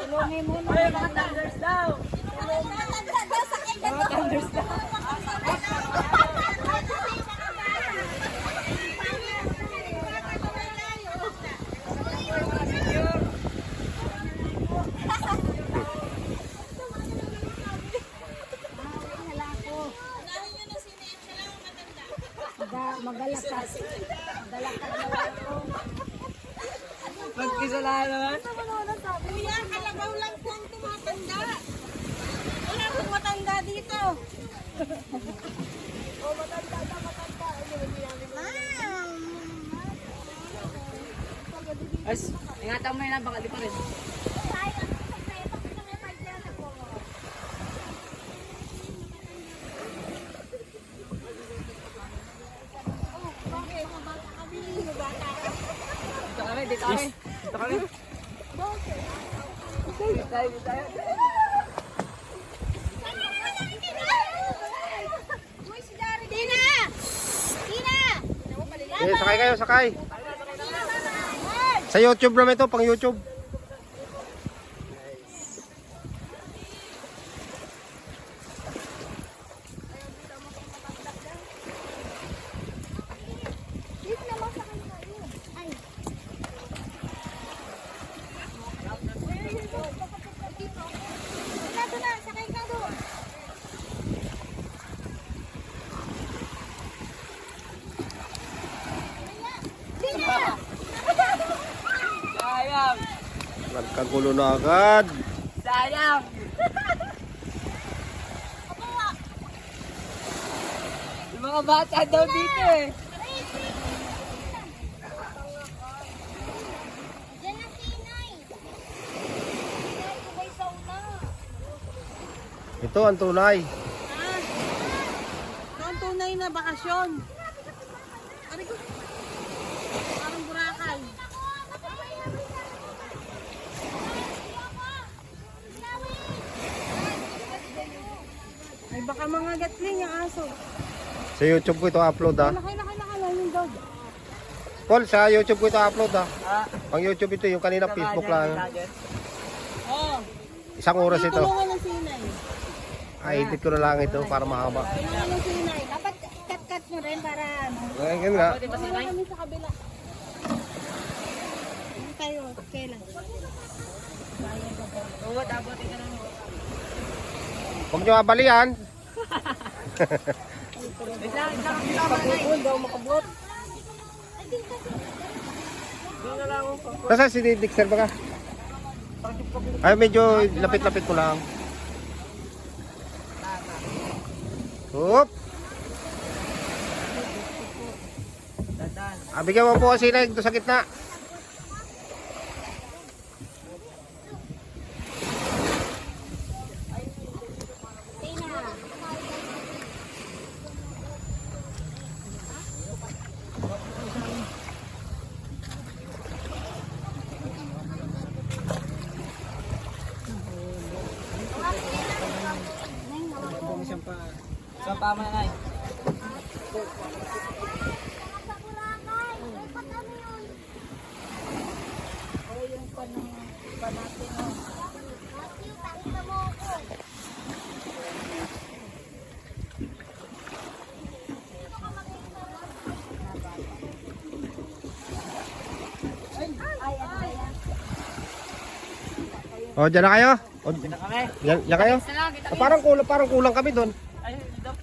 Tulungin mo na. Ay, mga thunders daw. Mga thunders daw. Magalakas. Magalakas na ako. Magkisalanan. Kuya, kalabaw lang po ang tumatanda. Wala pong matanda dito. Oh, matanda na matanda. Ma'am. As, ingatan mo yun, baka di pa rin. Dito kami, dito kami. Dito kami. Dito tayo, dito tayo. Tina! Tina! Eh, sakay kayo, sakay. Sa YouTube naman ito, pang YouTube. Sayang. Nagkagulo na agad. Sayang. Yung mga bata daw dito eh. Diyan ang Pinay. Sabay sauna. Ito ang tunay. Ang tunay na bakasyon. Aray ko. Parang Boracay. Ay baka mga gatling yung aso. Sa YouTube ko ito upload ha. Laki lang yung dog. Paul, sa YouTube ko ito upload ha. Ah, Pang YouTube ito, yung kanina Facebook lang. Oo. Isang oras ito. Tulungan ng sinay. I-edit ko na lang ito para mahaba. Tulungan ng sinay. Dapat cut-cut mo rin para ano. Ganyan nga. pwede ba sinay? Kami sa kabila. Ano tayo? Kailan? Oo, dapat ito na mo. Huwag nyo abalian. Isang kasama na eh. Daw makabot. Nasa si Dixter ba ka? Ay, medyo lapit-lapit ko lang. Oop! Bigyan mo po kasi na ito sa gitna. Sa pama na eh. O, dyan na kayo? O, Dito na kami. dyan kayo? Isa lang, kita Parang kulang kami doon. Ay, dito.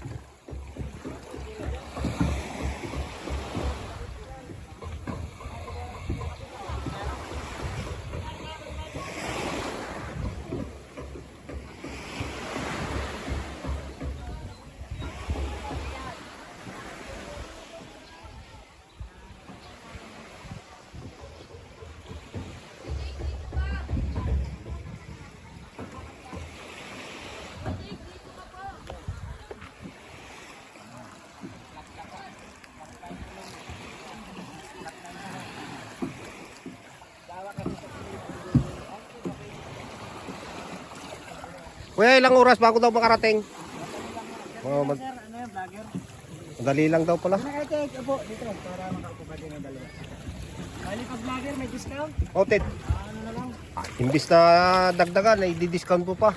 Kuya, ilang oras bago daw makarating? Oh, Sir, ano yung vlogger? madali lang daw pala. Nakakita po dito para makaupo ka din ng dalawa. Bali pag vlogger may discount. Outed. Ano na lang? Imbis na dagdagan, ay di-discount po pa.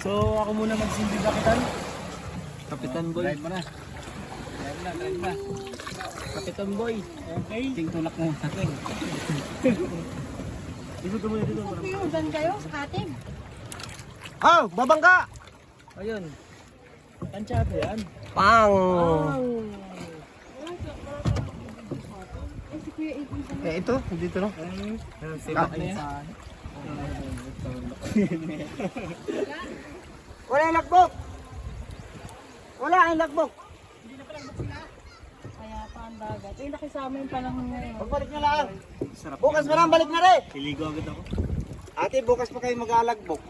So, ako muna magsilbi kapitan. Kapitan Boy. Drive mo na. Drive na. Kapitan Boy. Okay. Ting tulak mo sa akin. Dito ka muna dito. Piyudan kayo sa atin. Oh, babangga! Ayun. Tansyado yan. Pang! Ito, dito no? Sibak na yan. Wala yung lagbok. Wala yung lagbok. Kaya pa ang dagat. Eh, nakisama yung panahon ngayon. Pagbalik nyo lang. Bukas pa lang, balik na rin. Iligo agad ako. Ate, bukas pa kayo mag-aalagbok.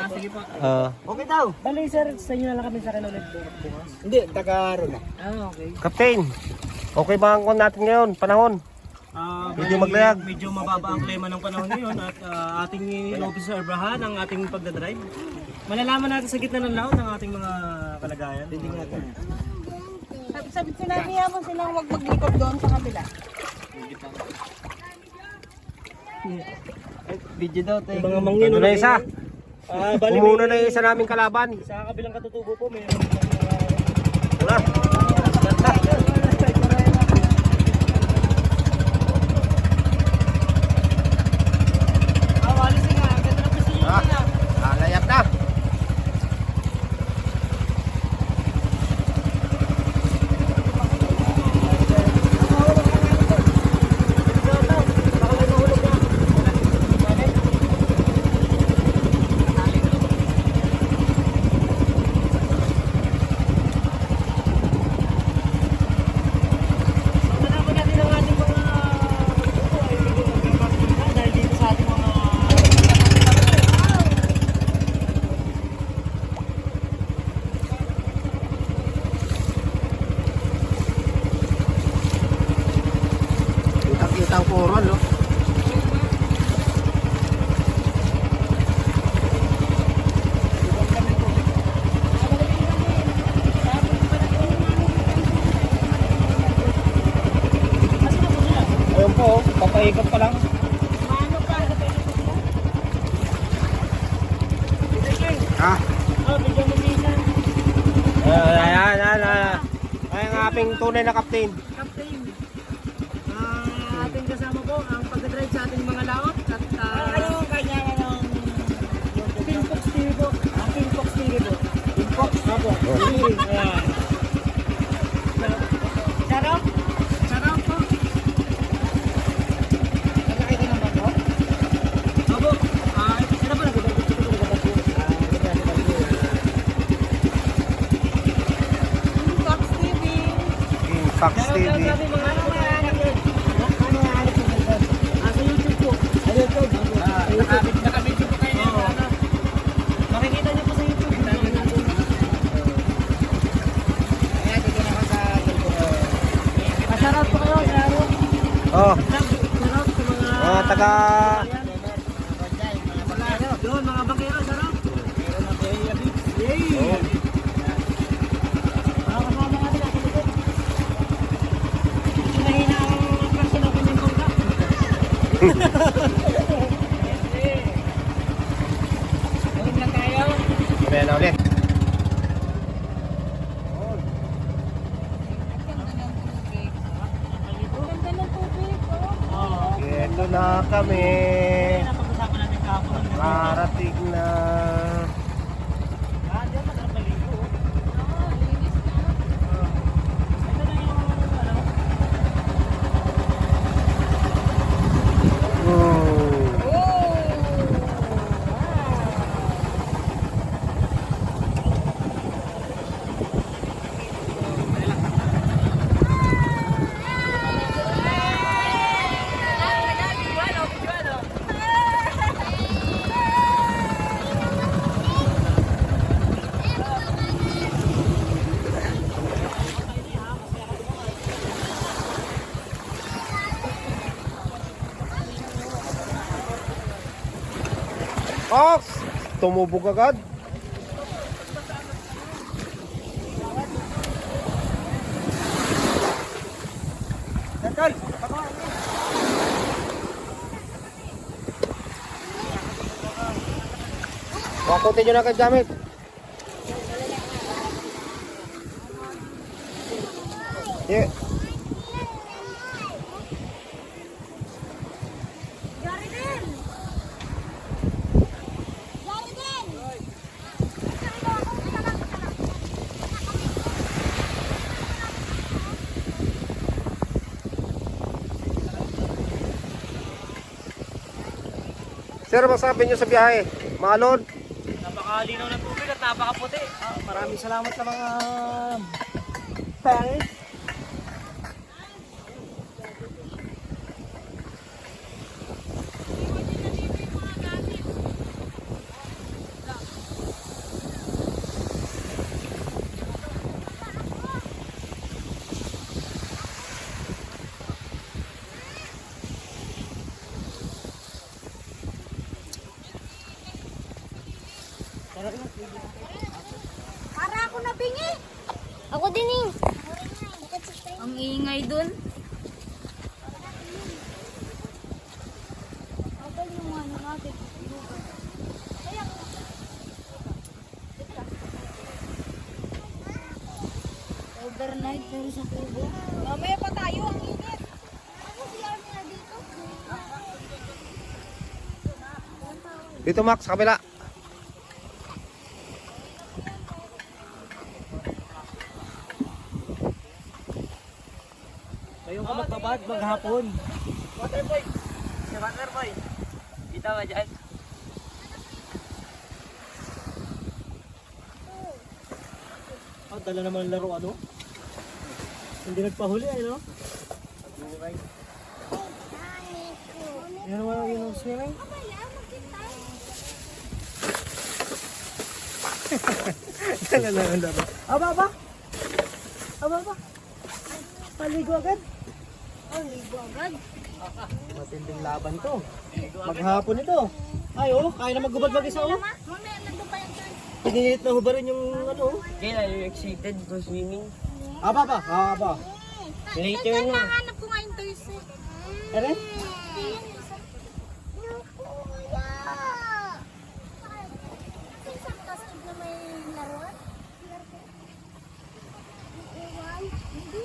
Sige pa. Okay daw. Bali sir, sa inyo na lang kami sa akin ulit bukas. Hindi, taga-aro na. Okay. Captain, okay ba ang kon natin ngayon? Panahon? Medyo maglayag. Medyo mababa ang klima ng panahon ngayon at ating in-obserbahan ang ating pagdadrive. Malalaman natin sa gitna ng laon ang ating mga kalagayan. Hindi natin. Sinabi mo silang huwag maglikod doon sa kabila. Video daw, tayo. Mga mangin. Ito na isa. Bali, Umuna na yung isa naming kalaban. sa kabilang katutubo po, may Wala. Layap na. Kita ang coral, no? Ayun po, papaikot pa lang. Ah, Bigyan mo minsan. ayan. Ay, ang ating tunay na captain. Captain, ating kasama po ang pagdadrive sa ating mga laot at Ano kanya ng Pinfox TV po. Ang Pinfox TV po. Pinfox? Apo. Ayan. Sarap? Sarap po. Nakakita ng bato? Apo. Sino ba nagdadrive? Fox TV. Fox TV. Sa YouTube po. Sa YouTube. Nakabidyo po kayo ng ano. Makikita niyo po sa YouTube. Kaya dito naman sa Masarap po kayo, Jaro. Oh, Sarap sa mga... mga taga... Doon, mga bakero, sarap. Yay! Oh. Mga kasama natin ako dito. Mahina ang presyo ng kanyang bangka. Ulit na tayo. Ayan na ulit. Ang ganda ng tubig. Oh. Ito na kami. Napag-usapan natin kahapon. Karating na. Diyan masarap maligo. Ah, linis na. Ito na yung ano. Fox! Tumubog agad. Tol, Wakutin nyo na kayo gamit. Yeah. Jaridin! Jaridin! Sir, masabi nyo sa biyahe? Maalon? Napakalinaw ng tubig at napakaputi. Maraming salamat sa mga fans. Para ako nabingi. Ako din eh. Ang ingay dun. Ako yung ano natin. Overnight pero sa kubo. Mamaya pa tayo, ang init. Ako siya na dito. Dito Max, sa kabila. Kayo ka magpabad maghapon. Waterboy. Si Waterboy. Kita ba dyan? Dala naman laro ano? Hindi nagpahuli ay no? Yan naman yung swimming. Dala naman laro. Aba. Paligo agad. Oh, libo agad. Matinding laban to. Maghapon ito. Ay oh, kaya na maggubad mag-isa oh. Mamaya nandun pa yung turn. Pinilit na hubarin yung ano. Kaya are you excited for swimming? Aba. Later na. Nakahanap ko nga yung toys eh. Ere? Isang tasig na may laruan. Hindi.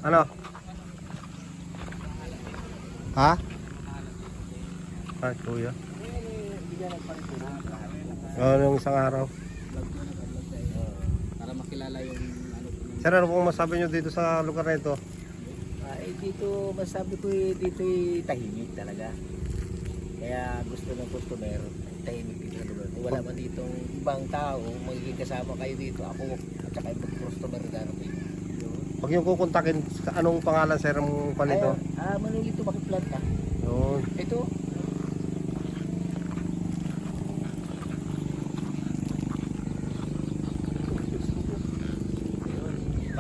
Ano? Ha? Ay, kuya. Yung isang araw. Para makilala yung ano. Sir, ano pong masabi nyo dito sa lugar na ito? Dito, masabi ko dito tahimik talaga. Kaya gusto ng customer, tahimik dito sa lugar. Kung wala man ditong ibang tao, magiging kasama kayo dito. Ako at saka ibang customer darating. Huwag yung kukontakin, anong pangalan sir mong panito? Manilito makiplanta. Yun. Ito,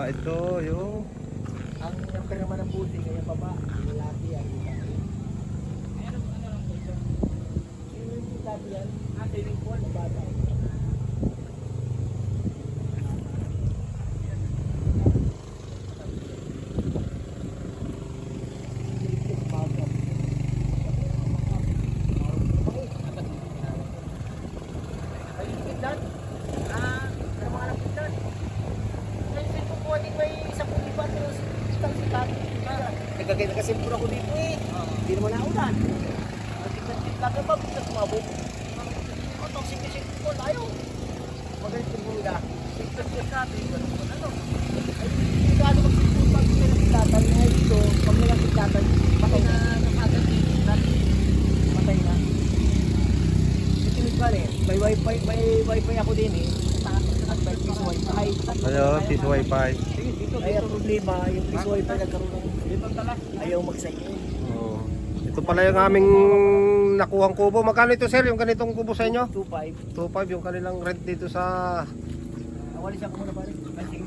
Ito, yung... ang number naman ng buti, kaya baba, lalaki ang lalaki. Yung sabi yan, swimming pool, bata. Nagkagay na kasi puro ako dito eh. Hindi naman naulan. Nagkikita ka ba? Bigla sumabog. O, itong sing-sing ko, ayaw. Magalit yung hula. Sing-sing natin, ganun ko na no. Ay, hindi ka ano mag-sing-sing pag may nakikitatan. Ngayon dito, pag may nakikitatan, patay na nakagad eh. Patay na. Sitimig pa rin. May wifi ako din eh. May piso wifi. Ayun, piso wifi. Kaya problema, yung piso wifi nagkaroon ng ayaw mag-sign in. Oh. Ito pala yung aming nakuhang kubo. Magkano ito sir, yung ganitong kubo sa inyo? 2.5. 2.5 yung kanilang rent dito sa... Awali siya ko muna pare. Ay, sige.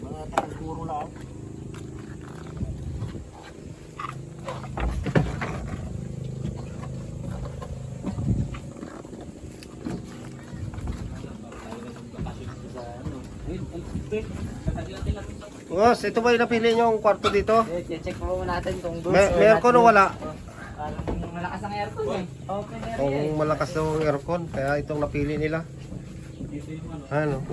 Mga takong lang. Boss, ito ba yung napili nyo ang kwarto dito? Check mo natin kung doon. Aircon o wala? Malakas ang aircon eh. Okay na Kung malakas daw ang aircon, kaya itong napili nila. Ano?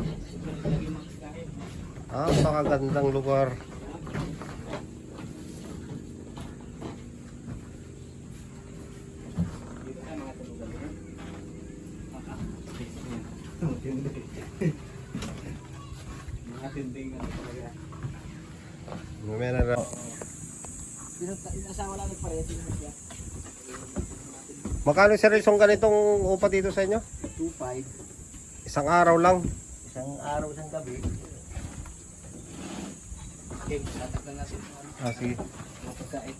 Ah, pakagandang lugar. Mamaya na. Asawa lang nagparehas siya. Magkano sir isang ganitong upa dito sa inyo? 2.5. Isang araw lang. Isang araw, isang gabi. Okay, tatak lang natin. Ah, sige. Pagkain.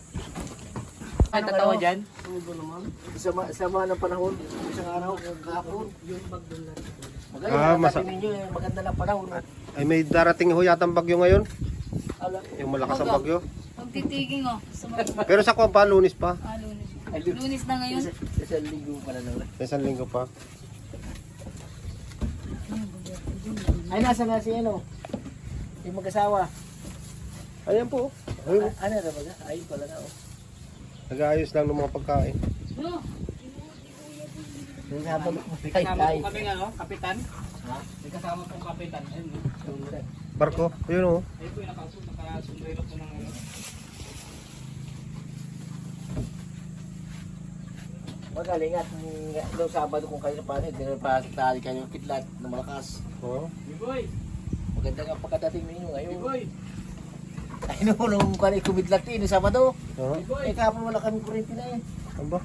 Ay, tatawa dyan? Sama ng panahon. Isang araw, kahapon. Yung bagdon lang. Maganda, sabi ninyo, maganda ng panahon. Ay may darating ho yatang bagyo ngayon. Alam. Yung malakas ang bagyo. Pagtitiging oh. Pero sa Kuwapa, Lunes pa. Lunes. Lunes na ngayon. Isang linggo pala na. Isang linggo pa. Ay, nasa nga si ano? Yung mag-asawa. Ayan po. Ano na ba? Ay, pala na oh. Nag-aayos lang ng mga pagkain. No. Yung habang May kasama po kami nga, no? Kapitan. Ha? May kasama po kapitan. Ayun, no? Barko, yun o. Ayun po yung nakasumbrero po ng ano. Magaling at noong Sabado kung kayo na paano, dinapasali kayo ng kidlat na malakas. Oh. Bigoy! Maganda nga pagkadating ninyo ngayon. Bigoy! Ay nung kanil kumidlat noong Sabado. Oh. Eh kahapon wala kami kurente na eh. Ano ba?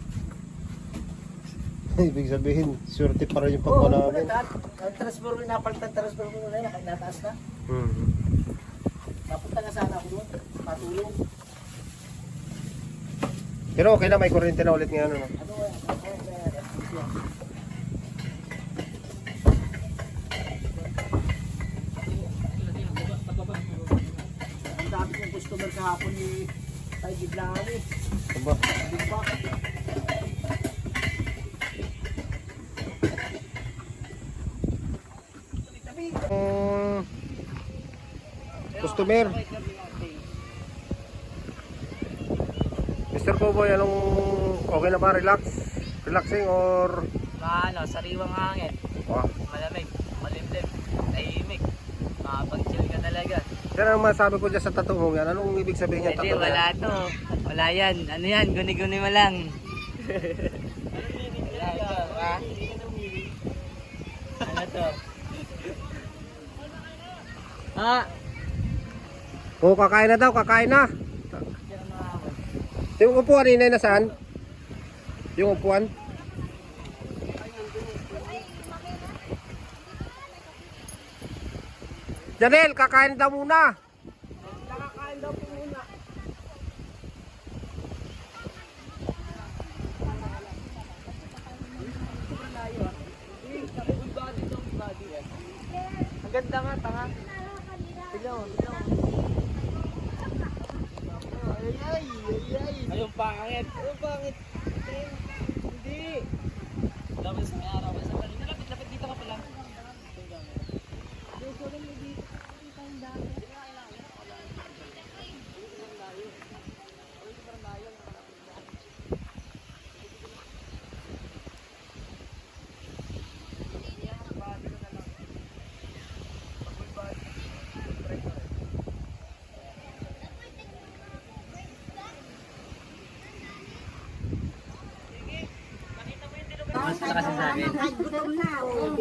Ibig sabihin, swerte pa rin yung Oo, pagkuha namin. ang transfer ko, napalitan transfer ko na yun, nataas na. Napunta nga sana ako doon, patulong. Pero okay na, may kuryente na ulit ngayon. Ano? Ang dami kong customer kahapon ni Tay Giblaan eh. Ano ba? Bigba. Customer. Mr. Cowboy, anong okay na ba? Relax? Relaxing or... Ano, sariwang hangin. Wow. Malamig, malimlim, tahimik. Makapag-chill ka talaga. Yan ang masabi ko dyan sa tattoo mo yan. Anong ibig sabihin niya Hindi, tattoo na wala yan? to. Wala yan. Ano yan? Guni-guni mo lang. Wala ito, ha? Ano to? Ha? Oo, kakain na daw, kakain na. Yung upuan, inay na saan? Yung upuan? Janel, kakain daw muna. Ang ganda nga, tanga. Tignan mo, tignan mo. Ayun, pangit! Ano bakit? Hindi. Dapat sa may araw. Lapit dito ka pala. Gutom na, oh.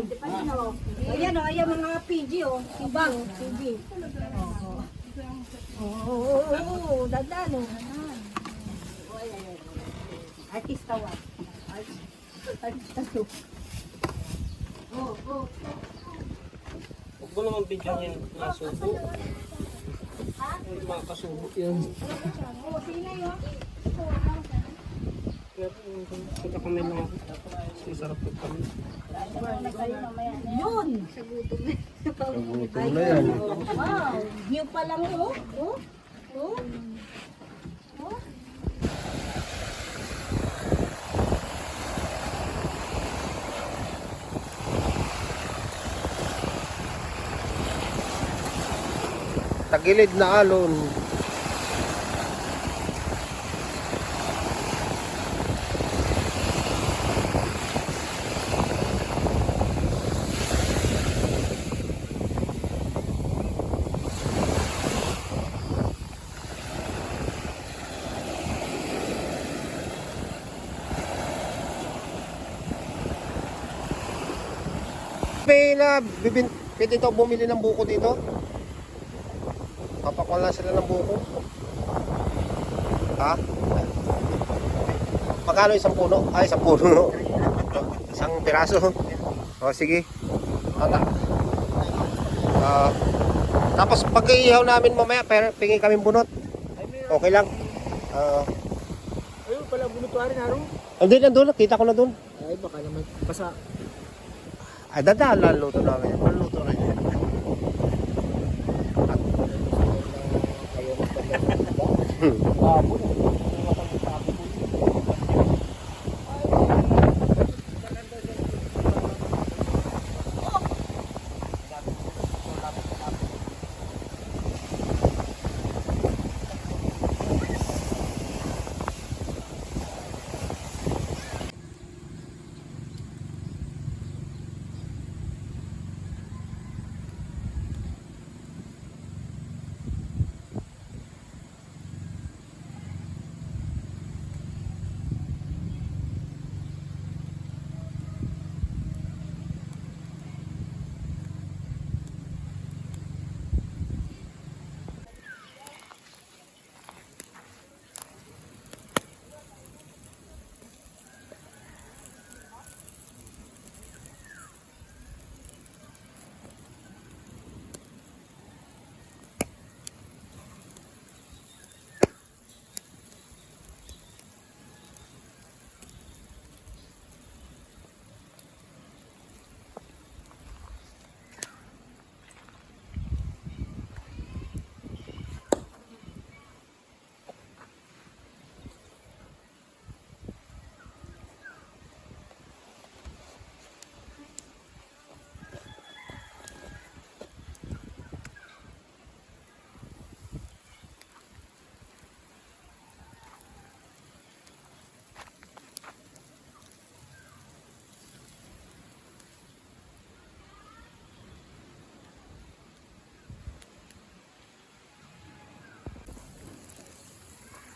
Ayan, oh, ayan mga PG, oh. Ibang, PG. Oo, dadan, oh. Artista wa. Huwag mo naman bigyan yan masubo. Ay, mga kasubo yan. Punta kami lang ako. Kasi sarap po kami. Yun! Nagutom na yan. Wow! View pa lang oh. Oh? Oh? Oh? Tagilid na alon. Pwede ito bumili ng buko dito? Papakuha lang sila ng buko. Ha? Magkano isang puno? Ay, isang puno. Isang piraso. O, sige. Tapos pag-iihaw namin mamaya, pingin kaming bunot. Okay lang. Ayun pala, bunutuarin harong. Hindi, nandun. Kita ko na dun. Ay, baka naman basa. Ay, dadaan lang luto namin. Luto na yun.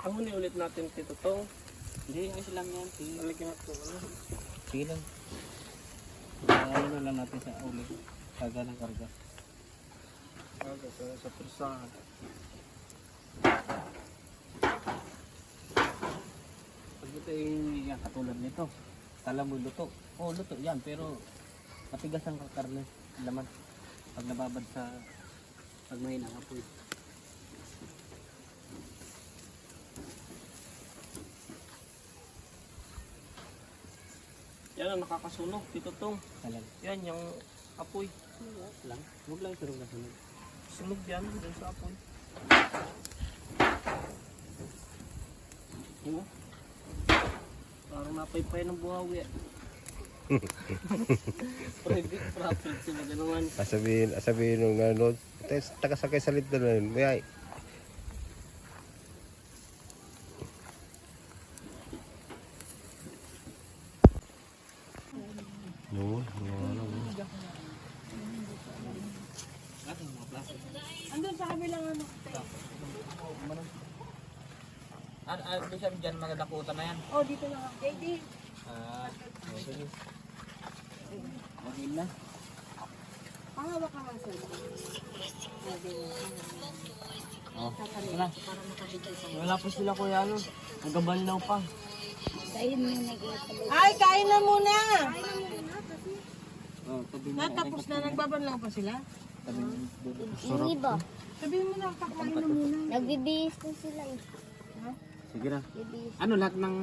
Ahuni ulit natin Tito Tong. Hindi, ayos lang yan. Lalagyan natin ano. Sige lang. Ano na lang natin sa uli. Karga ng karga. Karga sa persahan. Pag ito yung katulad nito. Kala mo luto. Oo, luto yan. Pero matigas ang karne. Laman. Pag nababad sa pag may nangapoy. Yan ang nakakasunog, Tito Tong. Yan yung apoy. Lang. Huwag lang sunog na sunog. Sunog yan, dun sa apoy. Oo. Parang napaypay ng buhawi. Private property sila ganoon. Sabihin nung ano, taga-sakay sa lito na yun. May Andun sa kabilang ano. Ano siya dyan, mga dakutan na yan? Oh, dito lang ako. JD. Sige. Okay na. Pangawak ka nga sir. Wala. Wala pa sila kuya ano. Nagabalilaw pa. Kain mo na kayo. Ay, kain na muna. Oh, tabi mo. Natapos na, nagbabanlaw pa sila. Tabi mo. Yung iba. Sabihin mo na, kakain na muna. Nagbibihis na sila eh. Sige na. Bibihis. Ano lahat ng